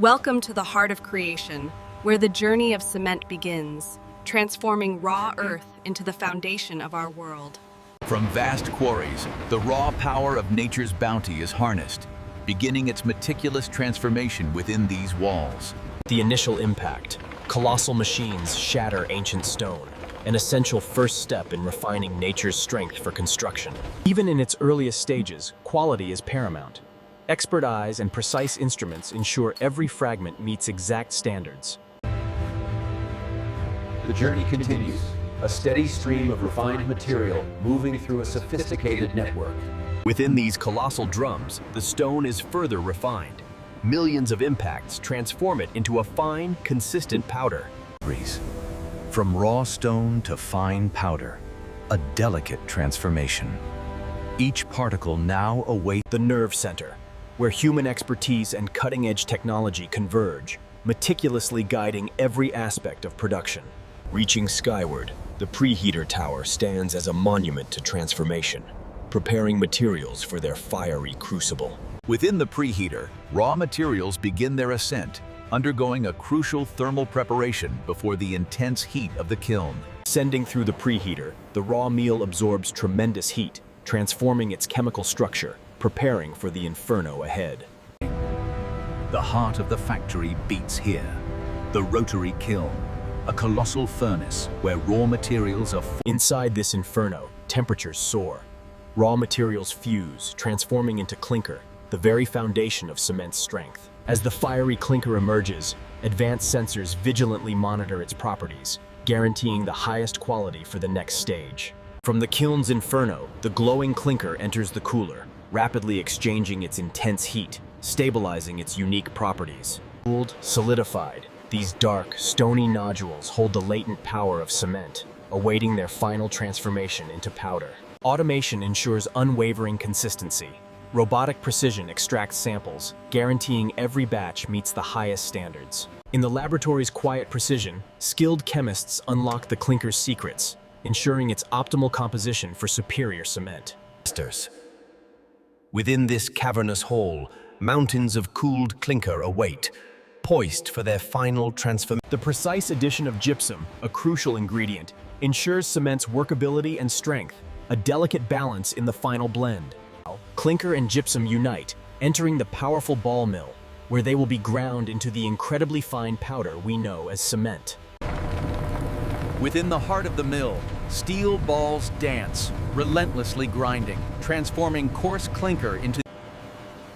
Welcome to the heart of creation, where the journey of cement begins, transforming raw earth into the foundation of our world. From vast quarries, the raw power of nature's bounty is harnessed, beginning its meticulous transformation within these walls. The initial impact. Colossal machines shatter ancient stone, an essential first step in refining nature's strength for construction. Even in its earliest stages, quality is paramount. Expert eyes and precise instruments ensure every fragment meets exact standards. The journey continues, a steady stream of refined material moving through a sophisticated network. Within these colossal drums, the stone is further refined. Millions of impacts transform it into a fine, consistent powder. From raw stone to fine powder, a delicate transformation. Each particle now awaits the nerve center, where human expertise and cutting-edge technology converge, meticulously guiding every aspect of production. Reaching skyward, the preheater tower stands as a monument to transformation, preparing materials for their fiery crucible. Within the preheater, raw materials begin their ascent, undergoing a crucial thermal preparation before the intense heat of the kiln. Ascending through the preheater, the raw meal absorbs tremendous heat, transforming its chemical structure, preparing for the inferno ahead. The heart of the factory beats here. The rotary kiln, a colossal furnace where raw materials are Inside this inferno, temperatures soar. Raw materials fuse, transforming into clinker, the very foundation of cement's strength. As the fiery clinker emerges, advanced sensors vigilantly monitor its properties, guaranteeing the highest quality for the next stage. From the kiln's inferno, the glowing clinker enters the cooler, rapidly exchanging its intense heat, stabilizing its unique properties. Cooled, solidified, these dark, stony nodules hold the latent power of cement, awaiting their final transformation into powder. Automation ensures unwavering consistency. Robotic precision extracts samples, guaranteeing every batch meets the highest standards. In the laboratory's quiet precision, skilled chemists unlock the clinker's secrets, ensuring its optimal composition for superior cement. Within this cavernous hole, mountains of cooled clinker await, poised for their final transformation. The precise addition of gypsum, a crucial ingredient, ensures cement's workability and strength, a delicate balance in the final blend. Clinker and gypsum unite, entering the powerful ball mill, where they will be ground into the incredibly fine powder we know as cement. Within the heart of the mill, steel balls dance, relentlessly grinding, transforming coarse clinker into...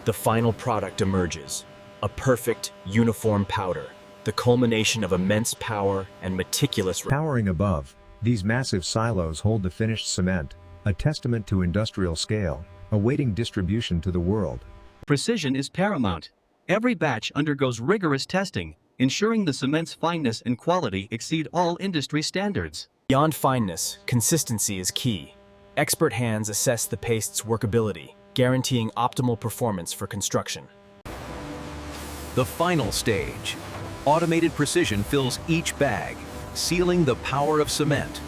The final product emerges, a perfect, uniform powder, the culmination of immense power and meticulous... Towering above, these massive silos hold the finished cement, a testament to industrial scale, awaiting distribution to the world. Precision is paramount. Every batch undergoes rigorous testing, ensuring the cement's fineness and quality exceed all industry standards. Beyond fineness, consistency is key. Expert hands assess the paste's workability, guaranteeing optimal performance for construction. The final stage. Automated precision fills each bag, sealing the power of cement.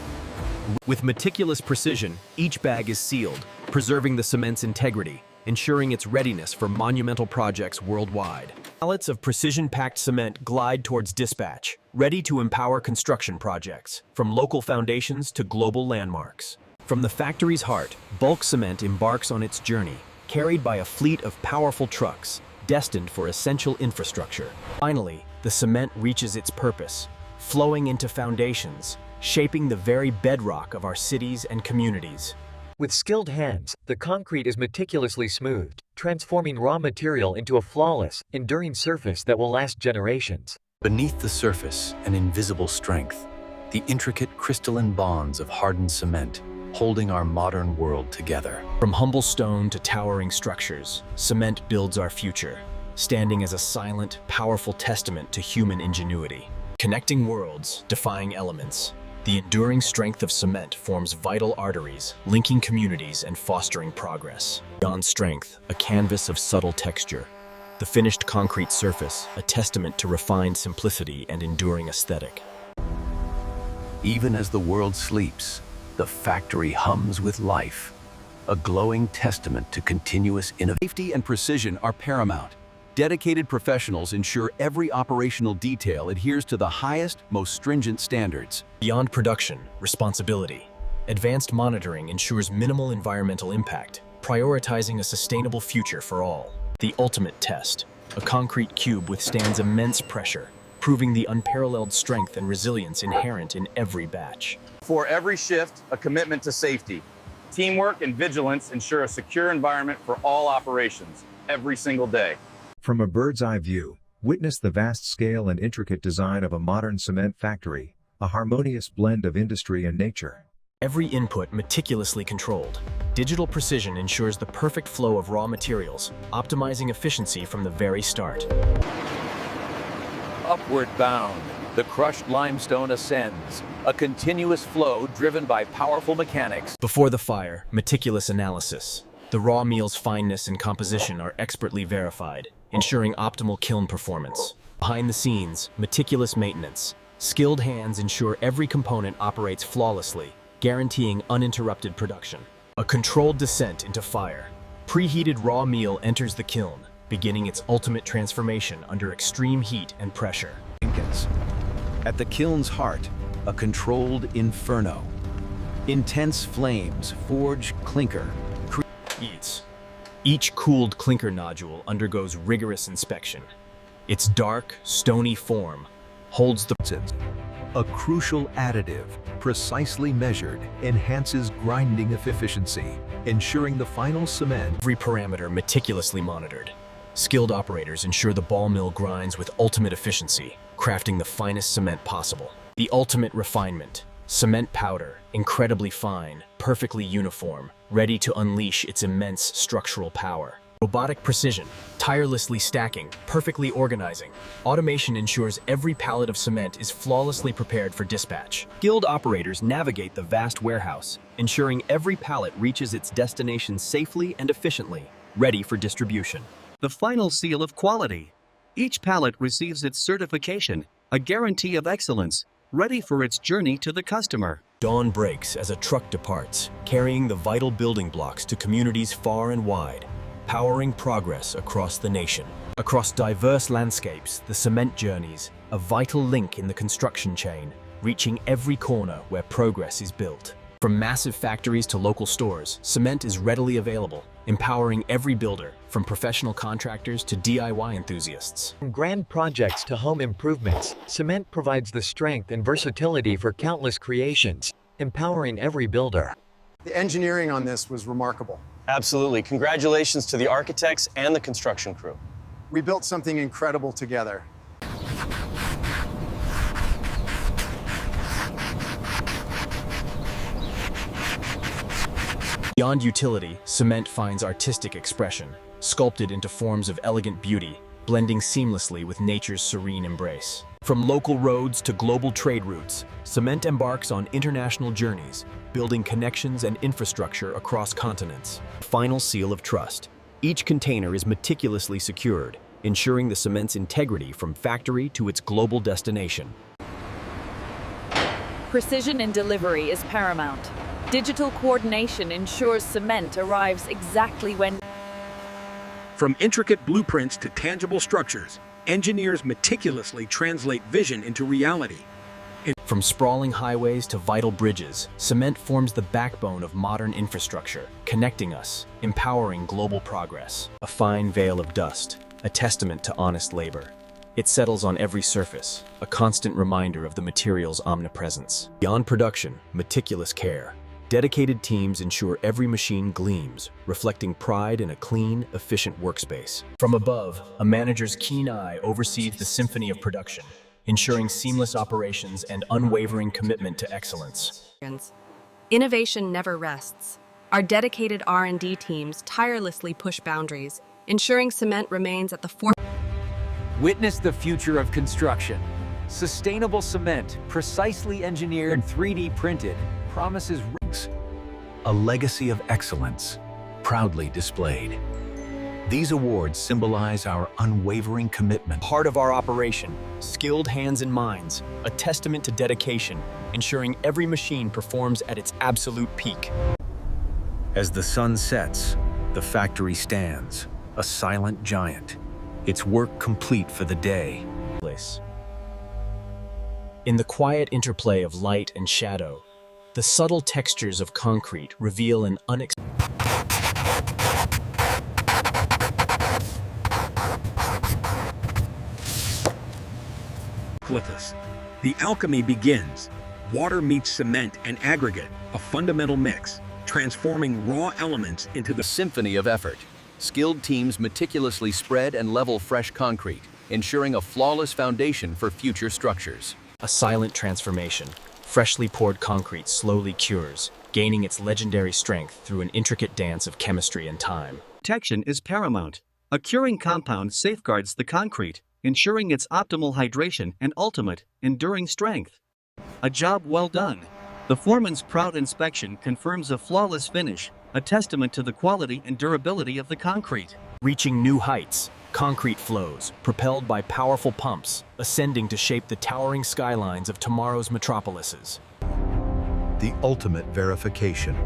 With meticulous precision, each bag is sealed, preserving the cement's integrity, ensuring its readiness for monumental projects worldwide. Pallets of precision-packed cement glide towards dispatch, ready to empower construction projects, from local foundations to global landmarks. From the factory's heart, bulk cement embarks on its journey, carried by a fleet of powerful trucks, destined for essential infrastructure. Finally, the cement reaches its purpose, flowing into foundations, shaping the very bedrock of our cities and communities. With skilled hands, the concrete is meticulously smoothed, transforming raw material into a flawless, enduring surface that will last generations. Beneath the surface, an invisible strength, the intricate crystalline bonds of hardened cement, holding our modern world together. From humble stone to towering structures, cement builds our future, standing as a silent, powerful testament to human ingenuity. Connecting worlds, defying elements, the enduring strength of cement forms vital arteries, linking communities and fostering progress. Beyond strength, a canvas of subtle texture. The finished concrete surface, a testament to refined simplicity and enduring aesthetic. Even as the world sleeps, the factory hums with life, a glowing testament to continuous innovation. Safety and precision are paramount. Dedicated professionals ensure every operational detail adheres to the highest, most stringent standards. Beyond production, responsibility. Advanced monitoring ensures minimal environmental impact, prioritizing a sustainable future for all. The ultimate test. A concrete cube withstands immense pressure, proving the unparalleled strength and resilience inherent in every batch. For every shift, a commitment to safety. Teamwork and vigilance ensure a secure environment for all operations, every single day. From a bird's eye view, witness the vast scale and intricate design of a modern cement factory, a harmonious blend of industry and nature. Every input meticulously controlled. Digital precision ensures the perfect flow of raw materials, optimizing efficiency from the very start. Upward bound, the crushed limestone ascends, a continuous flow driven by powerful mechanics. Before the fire, meticulous analysis. The raw meal's fineness and composition are expertly verified, ensuring optimal kiln performance. Behind the scenes, meticulous maintenance. Skilled hands ensure every component operates flawlessly, guaranteeing uninterrupted production. A controlled descent into fire. Preheated raw meal enters the kiln, beginning its ultimate transformation under extreme heat and pressure. At the kiln's heart, a controlled inferno. Intense flames forge clinker. Each cooled clinker nodule undergoes rigorous inspection. Its dark, stony form holds the... A crucial additive, precisely measured, enhances grinding efficiency, ensuring the final cement. Every parameter meticulously monitored. Skilled operators ensure the ball mill grinds with ultimate efficiency, crafting the finest cement possible. The ultimate refinement. Cement powder, incredibly fine, perfectly uniform, ready to unleash its immense structural power. Robotic precision, tirelessly stacking, perfectly organizing. Automation ensures every pallet of cement is flawlessly prepared for dispatch. Skilled operators navigate the vast warehouse, ensuring every pallet reaches its destination safely and efficiently, ready for distribution. The final seal of quality. Each pallet receives its certification, a guarantee of excellence, ready for its journey to the customer. Dawn breaks as a truck departs, carrying the vital building blocks to communities far and wide, powering progress across the nation. Across diverse landscapes, the cement journeys, a vital link in the construction chain, reaching every corner where progress is built. From massive factories to local stores, cement is readily available, empowering every builder, from professional contractors to DIY enthusiasts. From grand projects to home improvements, cement provides the strength and versatility for countless creations, empowering every builder. The engineering on this was remarkable. Absolutely. Congratulations to the architects and the construction crew. We built something incredible together. Beyond utility, cement finds artistic expression, sculpted into forms of elegant beauty, blending seamlessly with nature's serene embrace. From local roads to global trade routes, cement embarks on international journeys, building connections and infrastructure across continents. Final seal of trust. Each container is meticulously secured, ensuring the cement's integrity from factory to its global destination. Precision in delivery is paramount. Digital coordination ensures cement arrives exactly when... From intricate blueprints to tangible structures, engineers meticulously translate vision into reality. From sprawling highways to vital bridges, cement forms the backbone of modern infrastructure, connecting us, empowering global progress. A fine veil of dust, a testament to honest labor. It settles on every surface, a constant reminder of the material's omnipresence. Beyond production, meticulous care. Dedicated teams ensure every machine gleams, reflecting pride in a clean, efficient workspace. From above, a manager's keen eye oversees the symphony of production, ensuring seamless operations and unwavering commitment to excellence. Innovation never rests. Our dedicated R&D teams tirelessly push boundaries, ensuring cement remains at the forefront. Witness the future of construction. Sustainable cement, precisely engineered, 3D printed, promises A legacy of excellence, proudly displayed. These awards symbolize our unwavering commitment. Part of our operation, skilled hands and minds, a testament to dedication, ensuring every machine performs at its absolute peak. As the sun sets, the factory stands, a silent giant, its work complete for the day. In the quiet interplay of light and shadow, the subtle textures of concrete reveal an unexpected. The alchemy begins. Water meets cement and aggregate, a fundamental mix, transforming raw elements into the symphony of effort. Skilled teams meticulously spread and level fresh concrete, ensuring a flawless foundation for future structures. A silent transformation. Freshly poured concrete slowly cures, gaining its legendary strength through an intricate dance of chemistry and time. Protection is paramount. A curing compound safeguards the concrete, ensuring its optimal hydration and ultimate, enduring strength. A job well done. The foreman's proud inspection confirms a flawless finish, a testament to the quality and durability of the concrete. Reaching new heights, concrete flows, propelled by powerful pumps, ascending to shape the towering skylines of tomorrow's metropolises. The ultimate verification.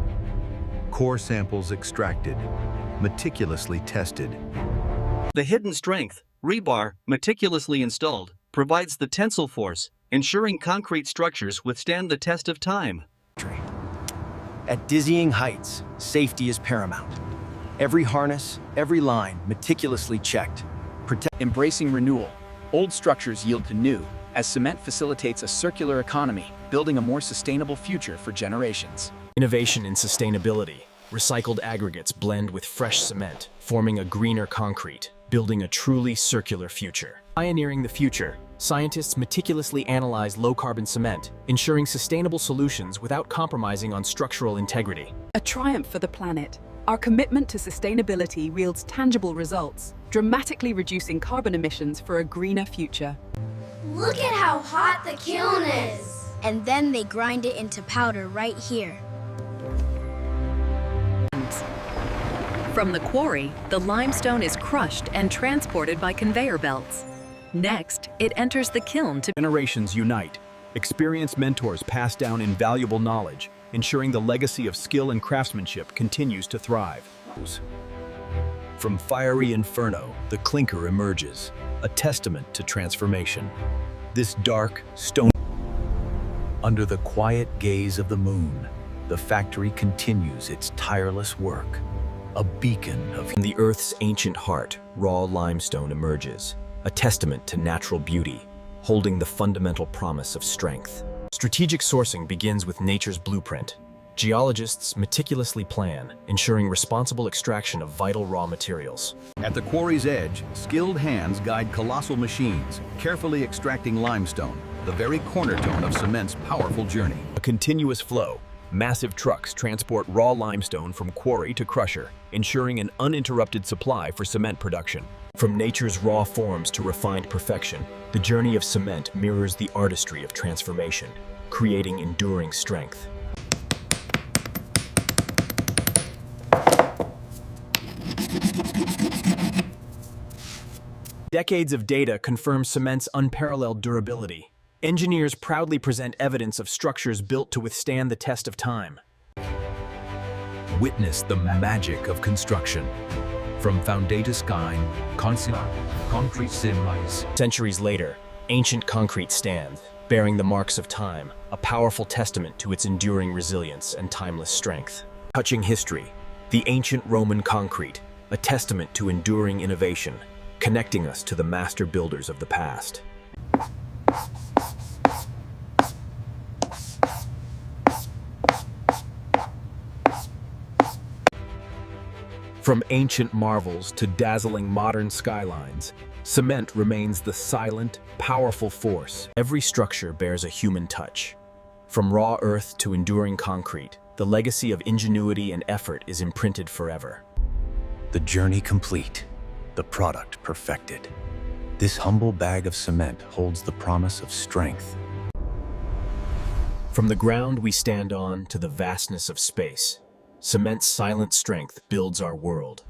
Core samples extracted, meticulously tested. The hidden strength, rebar, meticulously installed, provides the tensile force, ensuring concrete structures withstand the test of time. At dizzying heights, safety is paramount. Every harness, every line, meticulously checked. Embracing renewal, old structures yield to new, as cement facilitates a circular economy, building a more sustainable future for generations. Innovation in sustainability. Recycled aggregates blend with fresh cement, forming a greener concrete, building a truly circular future. Pioneering the future, scientists meticulously analyze low-carbon cement, ensuring sustainable solutions without compromising on structural integrity. A triumph for the planet. Our commitment to sustainability yields tangible results, dramatically reducing carbon emissions for a greener future. Look at how hot the kiln is! And then they grind it into powder right here. From the quarry, the limestone is crushed and transported by conveyor belts. Next, it enters the kiln to... Generations unite. Experienced mentors pass down invaluable knowledge, ensuring the legacy of skill and craftsmanship continues to thrive. From fiery inferno, the clinker emerges, a testament to transformation. This dark, stone... Under the quiet gaze of the moon, the factory continues its tireless work. A beacon of... From the Earth's ancient heart, raw limestone emerges, a testament to natural beauty, holding the fundamental promise of strength. Strategic sourcing begins with nature's blueprint. Geologists meticulously plan, ensuring responsible extraction of vital raw materials. At the quarry's edge, skilled hands guide colossal machines, carefully extracting limestone, the very cornerstone of cement's powerful journey. A continuous flow. Massive trucks transport raw limestone from quarry to crusher, ensuring an uninterrupted supply for cement production. From nature's raw forms to refined perfection, the journey of cement mirrors the artistry of transformation, creating enduring strength. Decades of data confirm cement's unparalleled durability. Engineers proudly present evidence of structures built to withstand the test of time. Witness the magic of construction. From foundationskine, concrete synchronized. Centuries later, ancient concrete stands, bearing the marks of time, a powerful testament to its enduring resilience and timeless strength. Touching history, the ancient Roman concrete, a testament to enduring innovation, connecting us to the master builders of the past. From ancient marvels to dazzling modern skylines, cement remains the silent, powerful force. Every structure bears a human touch. From raw earth to enduring concrete, the legacy of ingenuity and effort is imprinted forever. The journey complete, the product perfected. This humble bag of cement holds the promise of strength. From the ground we stand on to the vastness of space, cement's silent strength builds our world.